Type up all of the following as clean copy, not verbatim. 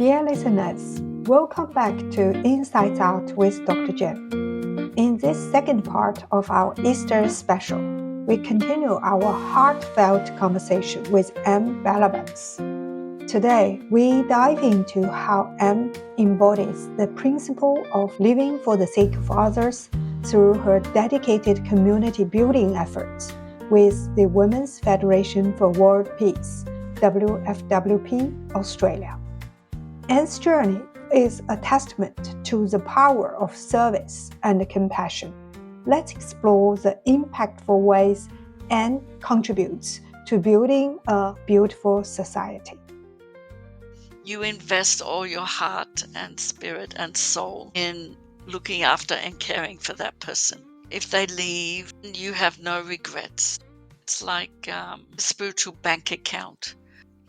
Dear listeners, welcome back to Insights Out with Dr. Jen. In this second part of our Easter special, we continue our heartfelt conversation with Anne Bellavance. Today, we dive into how Anne embodies the principle of living for the sake of others through her dedicated community building efforts with the Women's Federation for World Peace, WFWP Australia. Anne's journey is a testament to the power of service and compassion. Let's explore the impactful ways Anne contributes to building a beautiful society. You invest all your heart and spirit and soul in looking after and caring for that person. If they leave, you have no regrets. It's like a spiritual bank account.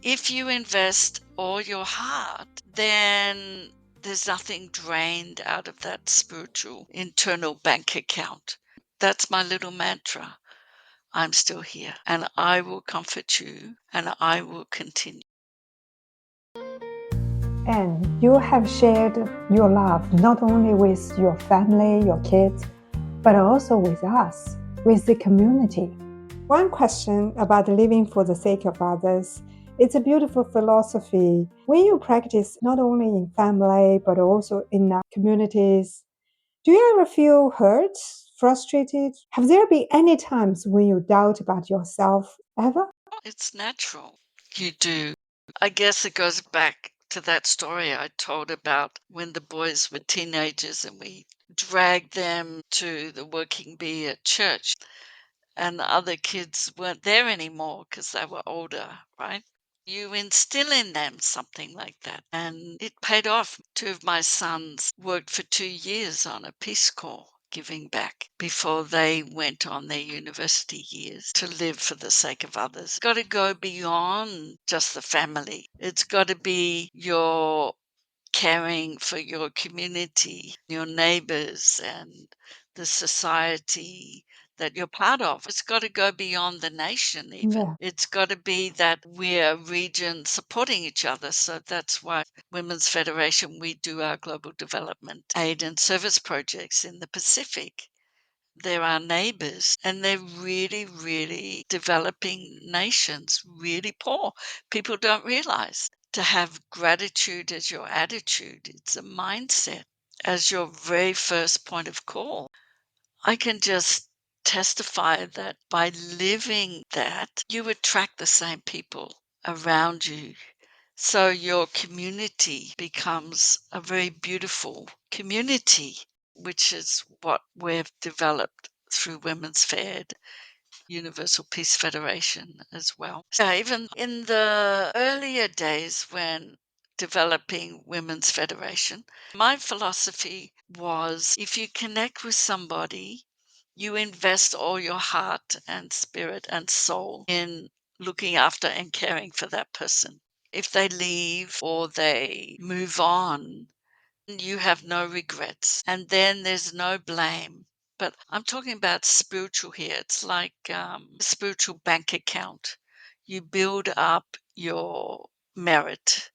If you invest all your heart, then there's nothing drained out of that spiritual internal bank account. That's my little mantra. I'm still here, and I will comfort you, and I will continue. And you have shared your love not only with your family, your kids, but also with us, with the community. One question about living for the sake of others. It's a beautiful philosophy. When you practice not only in family, but also in our communities, do you ever feel hurt, frustrated? Have there been any times when you doubt about yourself ever? It's natural. You do. I guess it goes back to that story I told about when the boys were teenagers and we dragged them to the working bee at church, and the other kids weren't there anymore because they were older, right? You instill in them something like that, and it paid off. Two of my sons worked for 2 years on a Peace Corps, giving back before they went on their university years to live for the sake of others. It's got to go beyond just the family. It's got to be your caring for your community, your neighbors, and the society that you're part of. It's got to go beyond the nation even. Yeah. It's got to be that we're a region supporting each other. So that's why Women's Federation, we do our global development aid and service projects in the Pacific. They're our neighbors, and they're really, really developing nations, really poor. People don't realize to have gratitude as your attitude. It's a mindset as your very first point of call. I can just testify that by living that, you attract the same people around you. So your community becomes a very beautiful community, which is what we've developed through Women's Fed, Universal Peace Federation as well. So even in the earlier days when developing Women's Federation, my philosophy was if you connect with somebody, you invest all your heart and spirit and soul in looking after and caring for that person. If they leave or they move on, you have no regrets, and then there's no blame. But I'm talking about spiritual here. It's like a spiritual bank account. You build up your merit.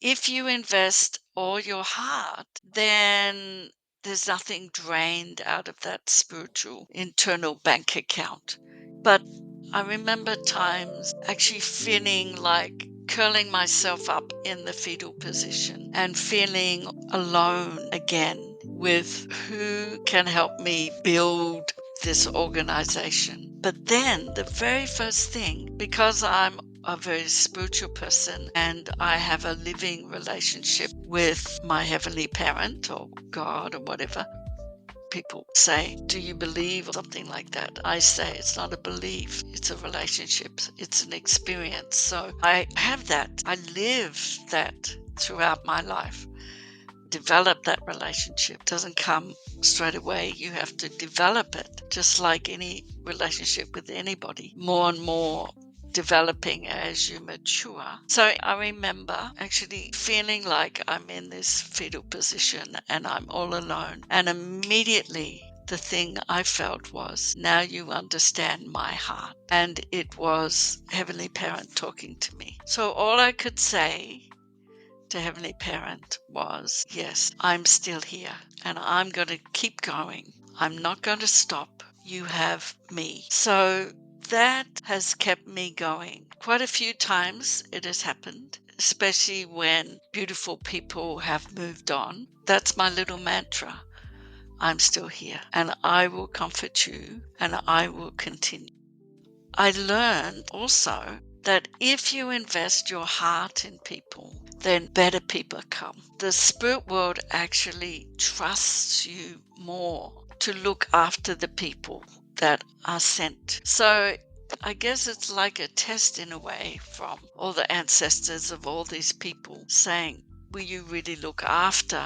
If you invest all your heart, then there's nothing drained out of that spiritual internal bank account. But I remember times actually feeling like curling myself up in the fetal position and feeling alone again with who can help me build this organization. But then the very first thing, because I'm a very spiritual person and I have a living relationship with my heavenly parent or God or whatever. People say, do you believe, or something like that? I say it's not a belief, it's a relationship, it's an experience. So I have that, I live that throughout my life. Develop that relationship. It doesn't come straight away. You have to develop it, just like any relationship with anybody. More and more developing as you mature. So I remember actually feeling like I'm in this fetal position and I'm all alone. And immediately the thing I felt was, now you understand my heart. And it was Heavenly Parent talking to me. So all I could say to Heavenly Parent was, yes, I'm still here and I'm going to keep going. I'm not going to stop. You have me. So that has kept me going. Quite a few times it has happened, especially when beautiful people have moved on. That's my little mantra. I'm still here and I will comfort you and I will continue. I learned also that if you invest your heart in people, then better people come. The spirit world actually trusts you more to look after the people that are sent. So I guess it's like a test in a way from all the ancestors of all these people saying, will you really look after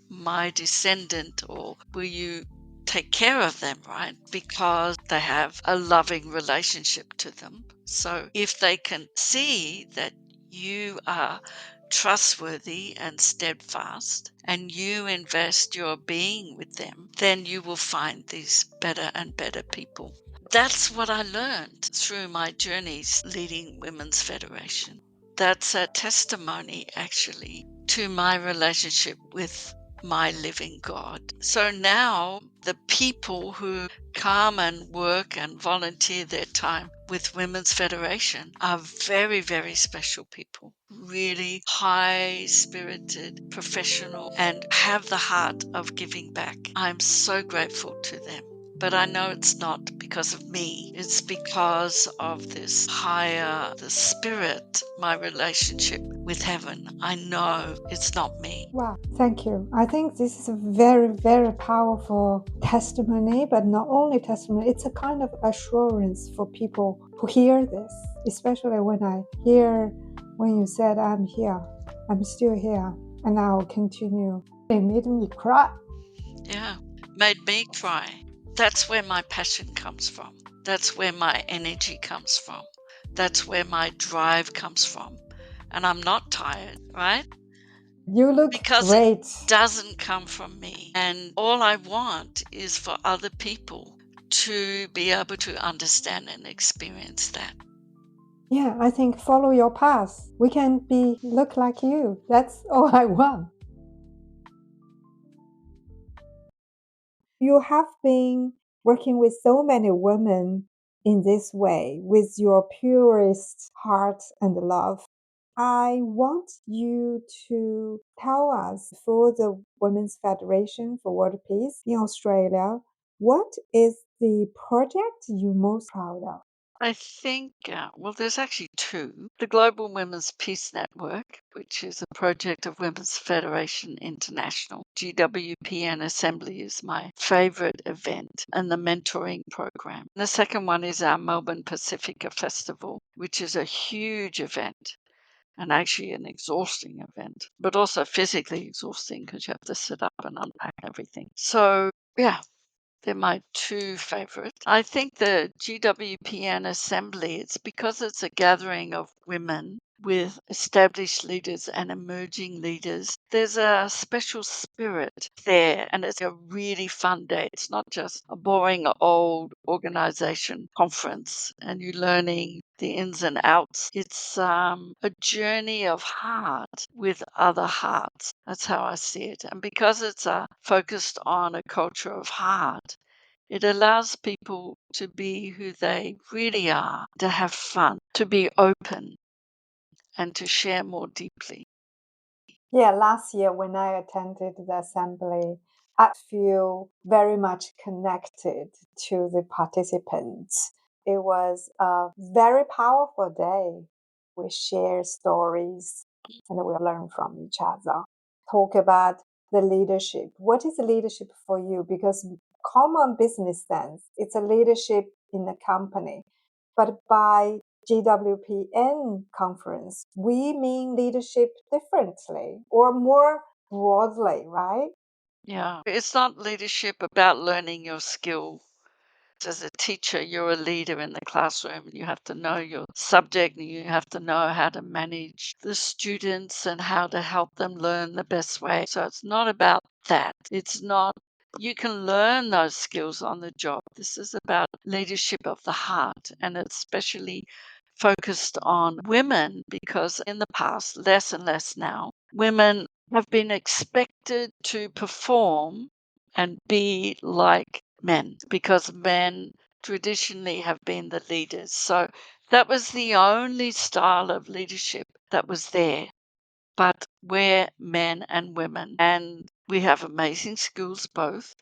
my descendant, or will you take care of them, right? Because they have a loving relationship to them. So if they can see that you are trustworthy and steadfast and you invest your being with them, then you will find these better and better people. That's what I learned through my journeys leading Women's Federation. That's a testimony actually to my relationship with my living God. So now the people who come and work and volunteer their time with Women's Federation are very, very special people. Really high spirited, professional, and have the heart of giving back. I'm so grateful to them. But I know it's not because of me. It's because of this higher, the spirit, my relationship with heaven. I know it's not me. Wow, thank you. I think this is a very, very powerful testimony, but not only testimony, it's a kind of assurance for people who hear this, especially when I hear when you said, I'm here, I'm still here, and I'll continue. It made me cry. Yeah, made me cry. That's where my passion comes from. That's where my energy comes from. That's where my drive comes from. And I'm not tired, right? You look Because it great. doesn't come from me. And all I want is for other people to be able to understand and experience that. Yeah, I think follow your path. We can look like you. That's all I want. You have been working with so many women in this way with your purest heart and love. I want you to tell us for the Women's Federation for World Peace in Australia, what is the project you're most proud of? I think, well, there's actually two. The Global Women's Peace Network, which is a project of Women's Federation International. GWPN Assembly is my favorite event, and the mentoring program. And the second one is our Melbourne Pacific Festival, which is a huge event and actually an exhausting event, but also physically exhausting because you have to sit up and unpack everything. So, yeah, they're my two favorites. I think the GWPN Assembly, it's because it's a gathering of women with established leaders and emerging leaders. There's a special spirit there, and it's a really fun day. It's not just a boring old organization conference and you're learning the ins and outs. It's a journey of heart with other hearts. That's how I see it. And because it's focused on a culture of heart, it allows people to be who they really are, to have fun, to be open, and to share more deeply. Yeah, last year when I attended the assembly, I feel very much connected to the participants. It was a very powerful day. We share stories and we learn from each other. Talk about the leadership. What is leadership for you? Because common business sense, it's a leadership in a company. But by GWPN conference, we mean leadership differently or more broadly, right? Yeah. It's not leadership about learning your skill. As a teacher, you're a leader in the classroom and you have to know your subject and you have to know how to manage the students and how to help them learn the best way. So it's not about that. It's not, you can learn those skills on the job. This is about leadership of the heart, and it's especially focused on women because in the past, less and less now, women have been expected to perform and be like men because men traditionally have been the leaders. So that was the only style of leadership that was there. But we're men and women, and we have amazing skills both.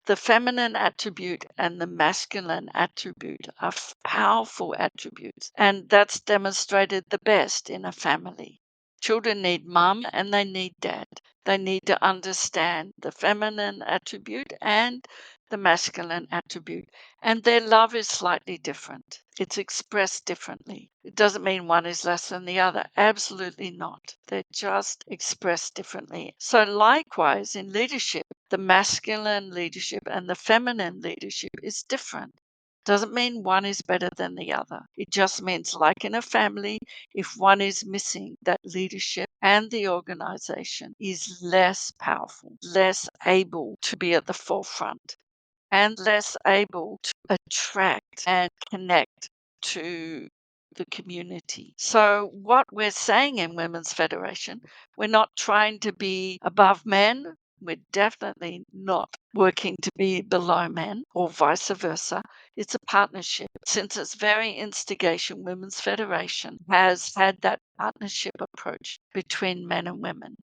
The feminine attribute and the masculine attribute are powerful attributes, and that's demonstrated the best in a family. Children need mum and they need dad. They need to understand the feminine attribute and the masculine attribute, and their love is slightly different. It's expressed differently. It doesn't mean one is less than the other. Absolutely not. They're just expressed differently. So, likewise, in leadership, the masculine leadership and the feminine leadership is different. Doesn't mean one is better than the other. It just means, like in a family, if one is missing, that leadership and the organization is less powerful, less able to be at the forefront, and less able to attract and connect to the community. So, what we're saying in Women's Federation, we're not trying to be above men. We're definitely not working to be below men or vice versa. It's a partnership. Since its very instigation, Women's Federation has had that partnership approach between men and women.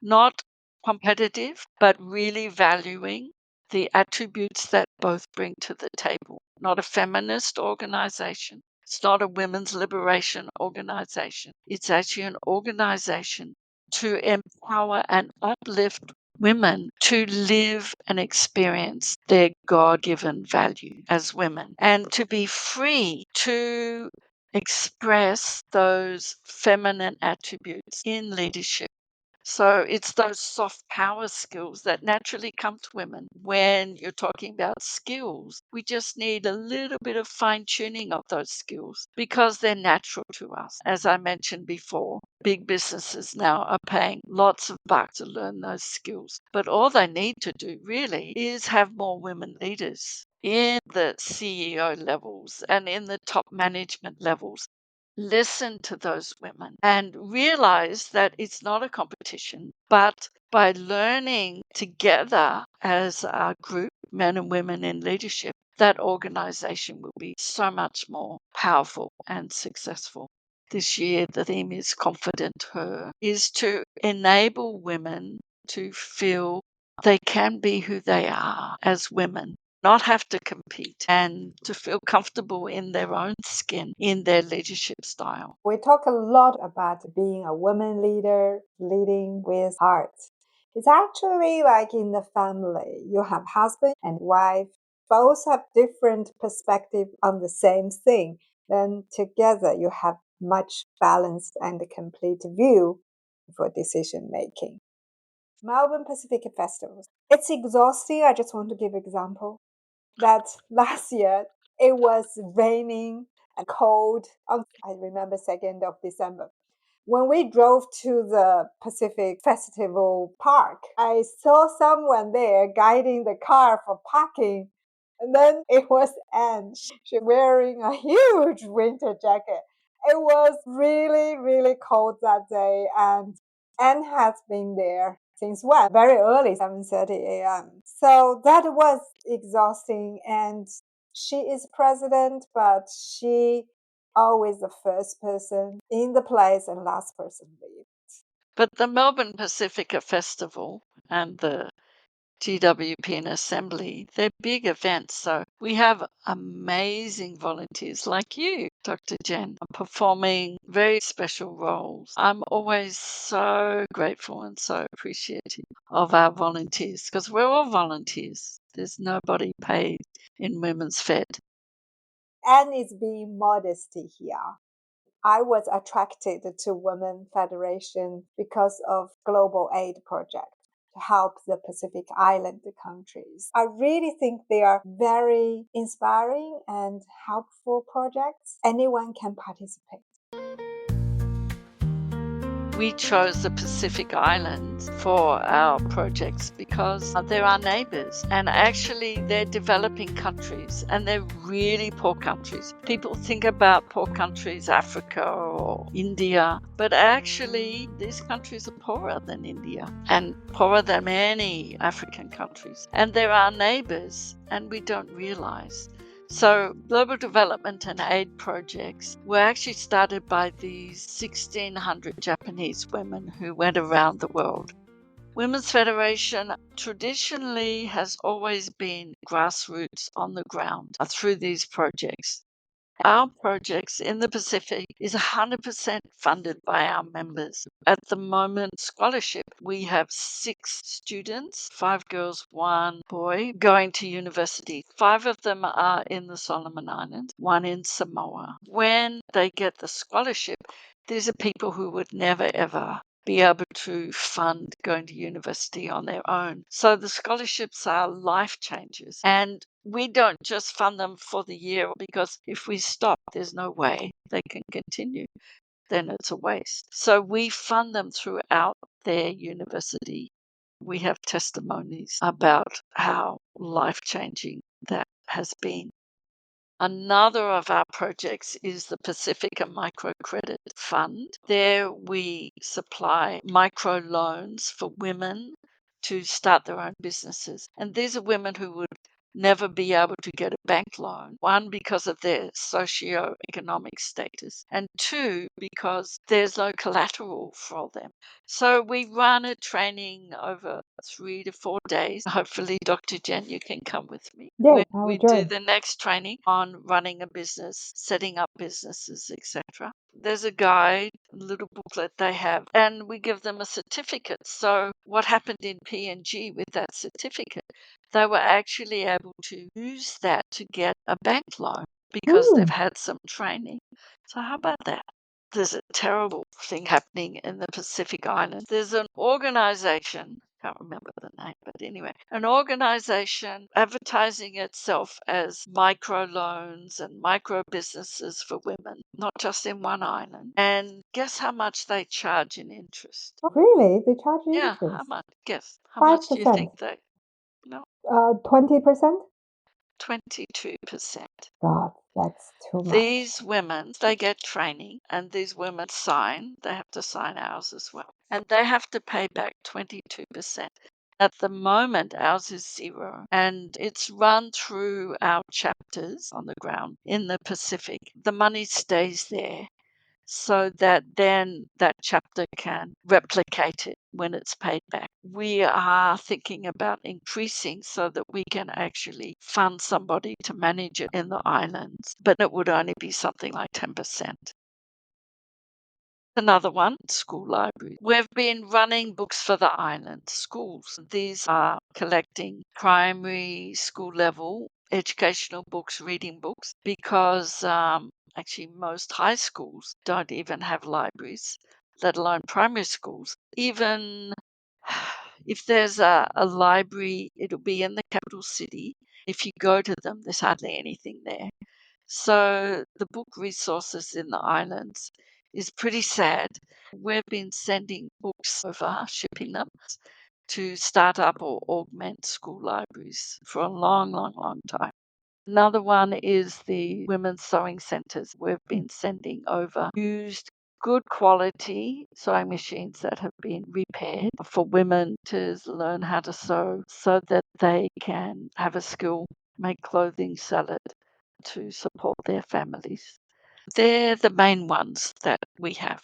Not competitive, but really valuing the attributes that both bring to the table. Not a feminist organization. It's not a women's liberation organization. It's actually an organization to empower and uplift women to live and experience their God given value as women and to be free to express those feminine attributes in leadership. So it's those soft power skills that naturally come to women. When you're talking about skills, we just need a little bit of fine tuning of those skills because they're natural to us. As I mentioned before, big businesses now are paying lots of bucks to learn those skills. But all they need to do really is have more women leaders in the CEO levels and in the top management levels. Listen to those women and realize that it's not a competition, but by learning together as a group, men and women in leadership, that organization will be so much more powerful and successful. This year, the theme is Confident Her, is to enable women to feel they can be who they are as women, not have to compete, and to feel comfortable in their own skin, in their leadership style. We talk a lot about being a woman leader, leading with heart. It's actually like in the family. You have husband and wife, both have different perspective on the same thing. Then together you have much balanced and complete view for decision making. Melbourne Pacific Festival. It's exhausting. I just want to give example that last year it was raining and cold. I remember 2nd of December. When we drove to the Pacific Festival Park, I saw someone there guiding the car for parking. And then it was Anne. She wearing a huge winter jacket. It was really, really cold that day. And Anne has been there since when? Very early, 7:30 a.m. So that was exhausting. And she is president, but she always the first person in the place and last person leave. But the Melbourne Pacific Festival and the GWPN Assembly, they're big events. So we have amazing volunteers like you, Dr. Jen, performing very special roles. I'm always so grateful and so appreciative of our volunteers because we're all volunteers. There's nobody paid in Women's Fed. And it's being modesty here. I was attracted to Women Federation because of global aid project to help the Pacific Island countries. I really think they are very inspiring and helpful projects. Anyone can participate. We chose the Pacific Islands for our projects because they're our neighbors, and actually they're developing countries, and they're really poor countries. People think about poor countries, Africa or India, but actually these countries are poorer than India and poorer than many African countries. And they're our neighbors, and we don't realize. So global development and aid projects were actually started by these 1,600 Japanese women who went around the world. Women's Federation traditionally has always been grassroots on the ground through these projects. Our projects in the Pacific is 100% funded by our members. At the moment, scholarship, we have 6 students, 5 girls, 1 boy, going to university. 5 of them are in the Solomon Islands, 1 in Samoa. When they get the scholarship, these are people who would never ever be able to fund going to university on their own. So the scholarships are life changers. And we don't just fund them for the year, because if we stop, there's no way they can continue. Then it's a waste. So we fund them throughout their university. We have testimonies about how life-changing that has been. Another of our projects is the Pacifica Microcredit Fund. There we supply microloans for women to start their own businesses. And these are women who would never be able to get a bank loan. 1, because of their socio-economic status, and 2, because there's no collateral for them. So we run a training over 3 to 4 days. Hopefully, Dr. Jen, you can come with me. Yes, I will We do join. the next training on running a business, setting up businesses, etc. There's a guide, a little booklet they have, and we give them a certificate. So what happened in PNG with that certificate, they were actually able to use that to get a bank loan because they've had some training. So how about that? There's a terrible thing happening in the Pacific Islands. There's an organization, can't remember the name, but anyway, an organization advertising itself as microloans and micro businesses for women, not just in one island. And guess how much they charge in interest? Oh, really? They charge Yeah, how interest? much? Guess. How much do you 5%. think they? No, 20%? 22%. God, that's too much. These women, they get training, and these women sign. They have to sign ours as well. And they have to pay back 22%. At the moment, ours is 0, and it's run through our chapters on the ground in the Pacific. The money stays there, so that then that chapter can replicate it when it's paid back. We are thinking about increasing so that we can actually fund somebody to manage it in the islands, but it would only be something like 10%. Another one, school libraries. We've been running books for the island schools. These are collecting primary school level educational books, reading books, because actually most high schools don't even have libraries, let alone primary schools. Even if there's a library, it'll be in the capital city. If you go to them, there's hardly anything there. So the book resources in the islands is pretty sad. We've been sending books over, shipping them to start up or augment school libraries for a long, long, long time. Another one is the women's sewing centres. We've been sending over used, good quality sewing machines that have been repaired for women to learn how to sew so that they can have a skill, make clothing, sell it to support their families. They're the main ones that we have.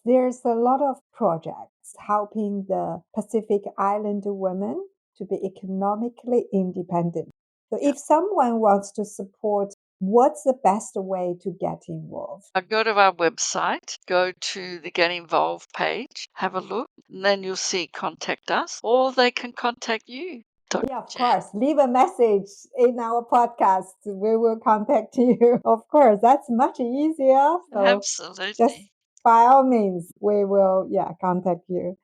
There's a lot of projects helping the Pacific Island women to be economically independent. So if someone wants to support, what's the best way to get involved? Go to our website, go to the Get Involved page, have a look, and then you'll see Contact Us, or they can contact you. Yeah, of course. Leave a message in our podcast. We will contact you. Of course, that's much easier. So Absolutely. just by all means, we will, contact you.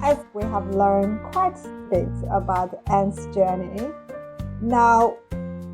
As we have learned quite a bit about Anne's journey, now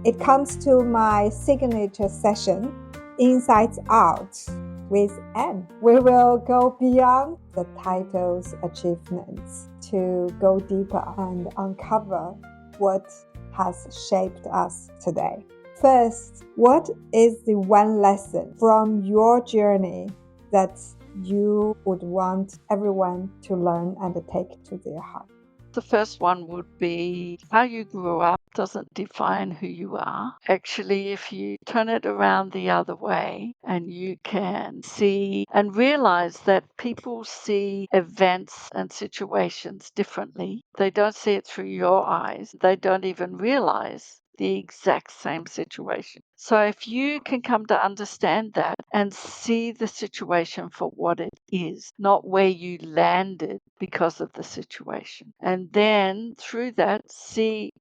it comes to my signature session. Insights Out with Anne. We will go beyond the title's achievements to go deeper and uncover what has shaped us today. First, what is the one lesson from your journey that you would want everyone to learn and take to their heart? The first one would be how you grew up doesn't define who you are. Actually, if you turn it around the other way and you can see and realize that people see events and situations differently, they don't see it through your eyes, they don't even realize the exact same situation. So if you can come to understand that and see the situation for what it is, not where you landed because of the situation, and then through that see,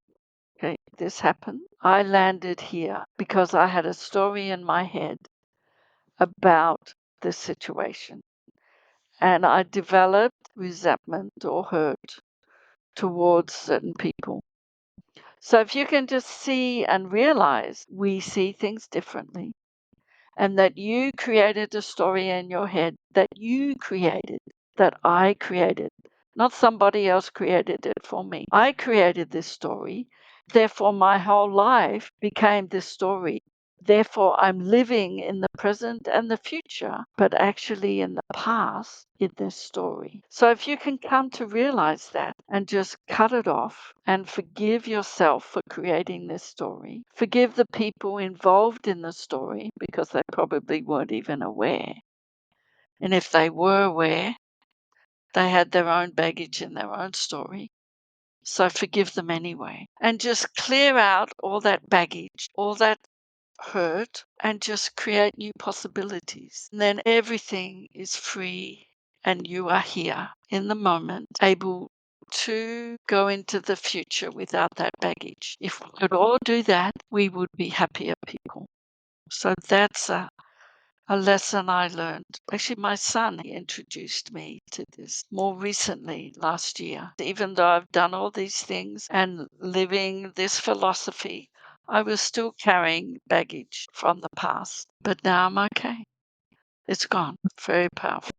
okay, this happened. I landed here because I had a story in my head about this situation, and I developed resentment or hurt towards certain people. So if you can just see and realize we see things differently, and that you created a story in your head that you created, that I created, not somebody else created it for me. I created this story, therefore my whole life became this story. Therefore, I'm living in the present and the future, but actually in the past in this story. So if you can come to realize that and just cut it off and forgive yourself for creating this story, forgive the people involved in the story because they probably weren't even aware. And if they were aware, they had their own baggage and their own story. So forgive them anyway. And just clear out all that baggage, all that hurt, and just create new possibilities. And then everything is free and you are here in the moment, able to go into the future without that baggage. If we could all do that, we would be happier people. So that's a lesson I learned. Actually, my son introduced me to this more recently last year. Even though I've done all these things and living this philosophy, I was still carrying baggage from the past. But now I'm okay. It's gone. Very powerful.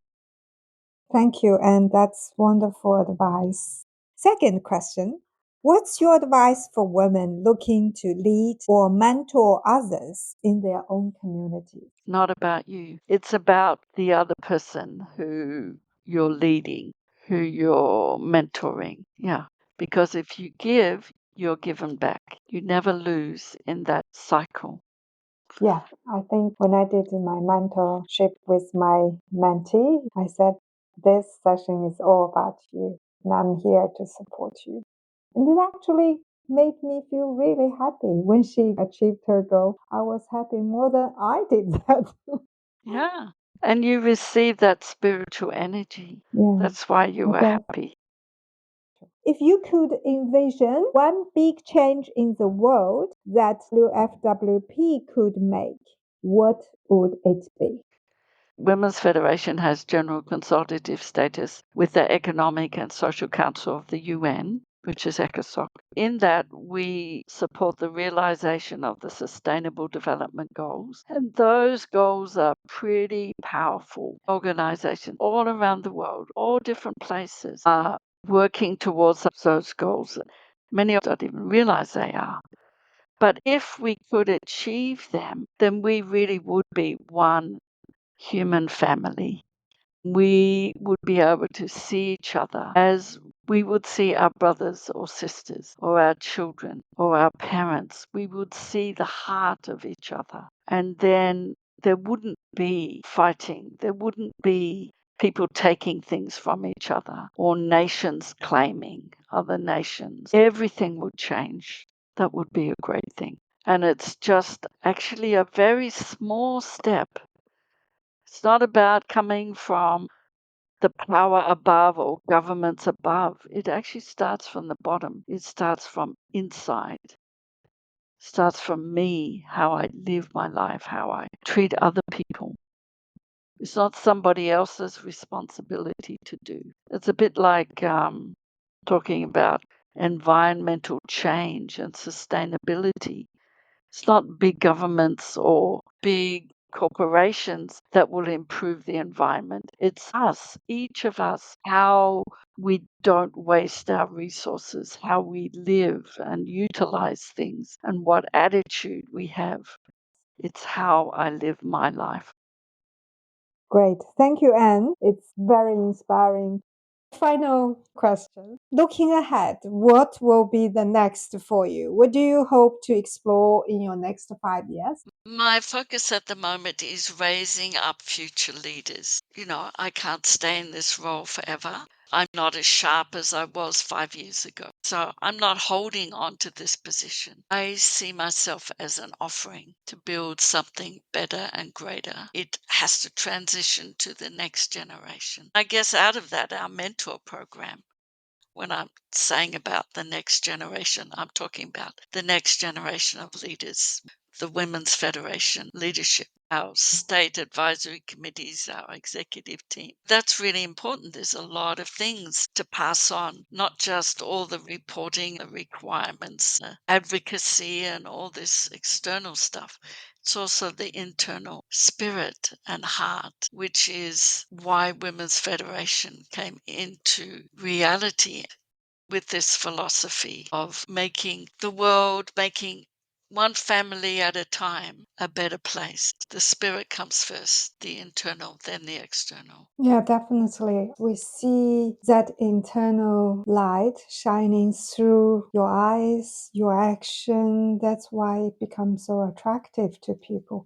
Thank you, and that's wonderful advice. Second question. What's your advice for women looking to lead or mentor others in their own community? Not about you. It's about the other person who you're leading, who you're mentoring. Yeah. Because if you give, you're given back. You never lose in that cycle. Yeah, I think when I did my mentorship with my mentee, I said, this session is all about you, and I'm here to support you. And it actually made me feel really happy when she achieved her goal. I was happy more than I did that. Yeah. And you receive that spiritual energy. Yeah, That's why you I were guess. happy. If you could envision one big change in the world that WFWP could make, what would it be? Women's Federation has general consultative status with the Economic and Social Council of the UN, which is ECOSOC. In that, we support the realization of the Sustainable Development Goals. And those goals are pretty powerful. Organizations all around the world, all different places, are working towards those goals. Many of them don't even realize they are. But if we could achieve them, then we really would be one human family. We would be able to see each other as we would see our brothers or sisters or our children or our parents. We would see the heart of each other. And then there wouldn't be fighting. There wouldn't be people taking things from each other or nations claiming other nations. Everything would change. That would be a great thing. And it's just actually a very small step. It's not about coming from the power above or governments above. It actually starts from the bottom. It starts from inside. It starts from me, how I live my life, how I treat other people. It's not somebody else's responsibility to do. It's a bit like talking about environmental change and sustainability. It's not big governments or big corporations that will improve the environment. It's us, each of us, how we don't waste our resources, how we live and utilize things, and what attitude we have. It's how I live my life. Great. Thank you, Anne. It's very inspiring. Final question. Looking ahead, what will be the next for you? What do you hope to explore in your next 5 years? My focus at the moment is raising up future leaders. I can't stay in this role forever. I'm not as sharp as I was 5 years ago. So I'm not holding on to this position. I see myself as an offering to build something better and greater. It has to transition to the next generation. I guess out of that, our mentor program. When I'm saying about the next generation, I'm talking about the next generation of leaders, the Women's Federation leadership, our state advisory committees, our executive team. That's really important. There's a lot of things to pass on, not just all the reporting, the requirements, advocacy, and all this external stuff. It's also the internal spirit and heart, which is why Women's Federation came into reality with this philosophy of making the world, making one family at a time a better place. The spirit comes first, the internal, then the external. Yeah, definitely. We see that internal light shining through your eyes, your action. That's why it becomes so attractive to people.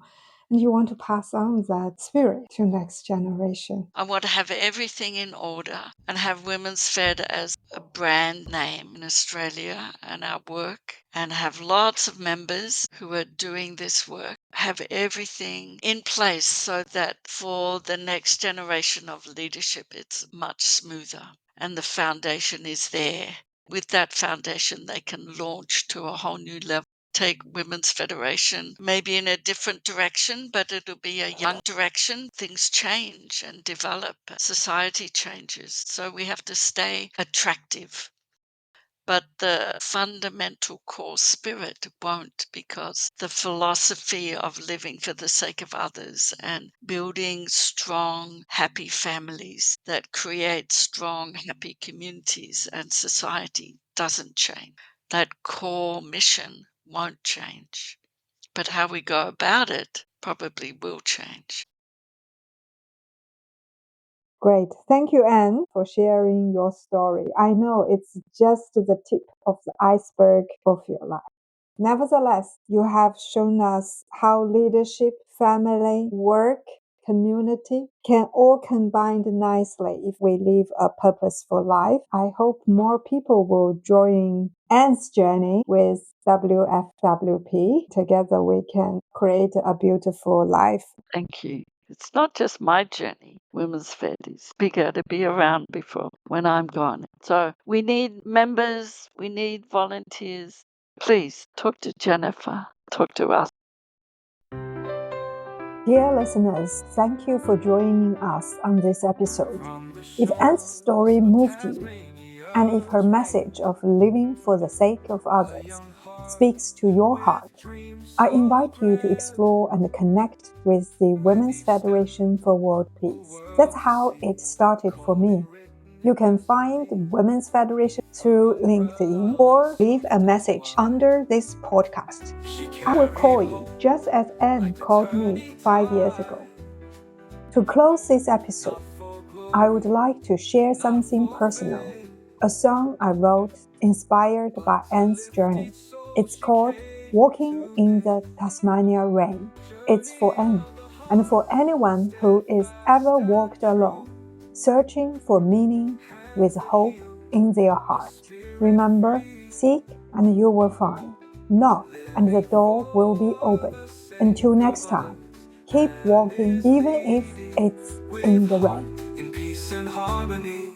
And you want to pass on that spirit to next generation. I want to have everything in order and have Women's Fed as a brand name in Australia and our work, and have lots of members who are doing this work, have everything in place so that for the next generation of leadership, it's much smoother and the foundation is there. With that foundation, they can launch to a whole new level. Take Women's Federation maybe in a different direction, but it'll be a young direction. Things change and develop. Society changes. So we have to stay attractive. But the fundamental core spirit won't, because the philosophy of living for the sake of others and building strong, happy families that create strong, happy communities and society doesn't change. That core mission won't change. But how we go about it probably will change. Great. Thank you, Anne, for sharing your story. I know it's just the tip of the iceberg of your life. Nevertheless, you have shown us how leadership, family, work, community can all combine nicely if we live a purposeful life. I hope more people will join Anne's journey with WFWP. Together we can create a beautiful life. Thank you. It's not just my journey. Women's Fed is bigger to be around before when I'm gone. So we need members, we need volunteers. Please talk to Jennifer, talk to us. Dear listeners, thank you for joining us on this episode. If Anne's story moved you, and if her message of living for the sake of others speaks to your heart, I invite you to explore and connect with the Women's Federation for World Peace. That's how it started for me. You can find Women's Federation through LinkedIn or leave a message under this podcast. I will call you just as Anne called me 5 years ago. To close this episode, I would like to share something personal, a song I wrote inspired by Anne's journey. It's called Walking in the Tasmania Rain. It's for Anne and for anyone who is ever walked alone, searching for meaning with hope in their heart. Remember, seek and you will find. Knock and the door will be open. Until next time, keep walking even if it's in the rain. In peace and harmony,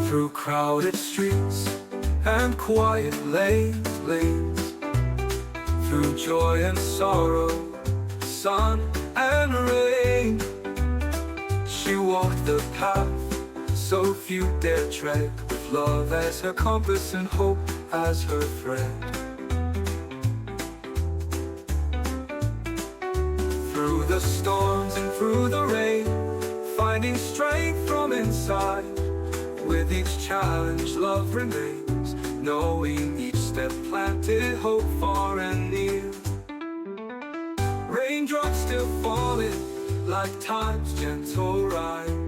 through crowded streets and quiet lanes, through joy and sorrow, sun and rain. She walked the path so few dare tread, with love as her compass and hope as her thread. storms and through the rain, finding strength from inside. With each challenge, love remains, knowing each step planted hope far and near. Raindrops still falling like time's gentle ride,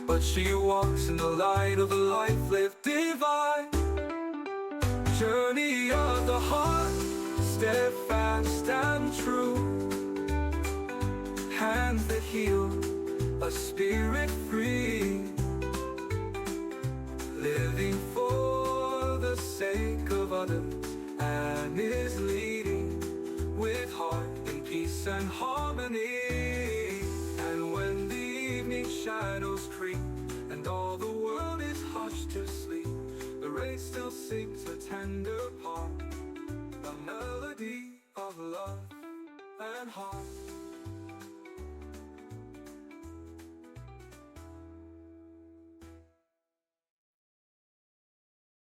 but she walks in the light of a life lived divine. Journey of the heart, steadfast and true, hands that heal, a spirit free, living for the sake of others, and is leading with heart in peace and harmony. And when the evening shadows creep and all the world is hushed to sleep, the rain still sings a tender part, a melody of love and heart.